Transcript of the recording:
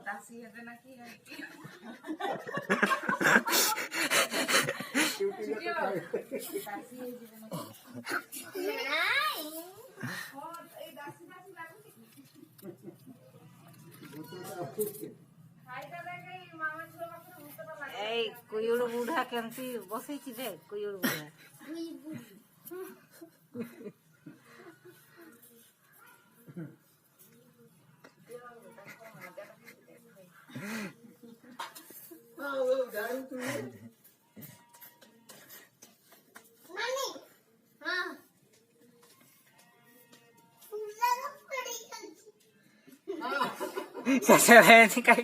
दासी है ना की है दासी है कोयोड़ बुढ़ा केमती बसई दे कोयोड़ बुढ़ा Saya nikai.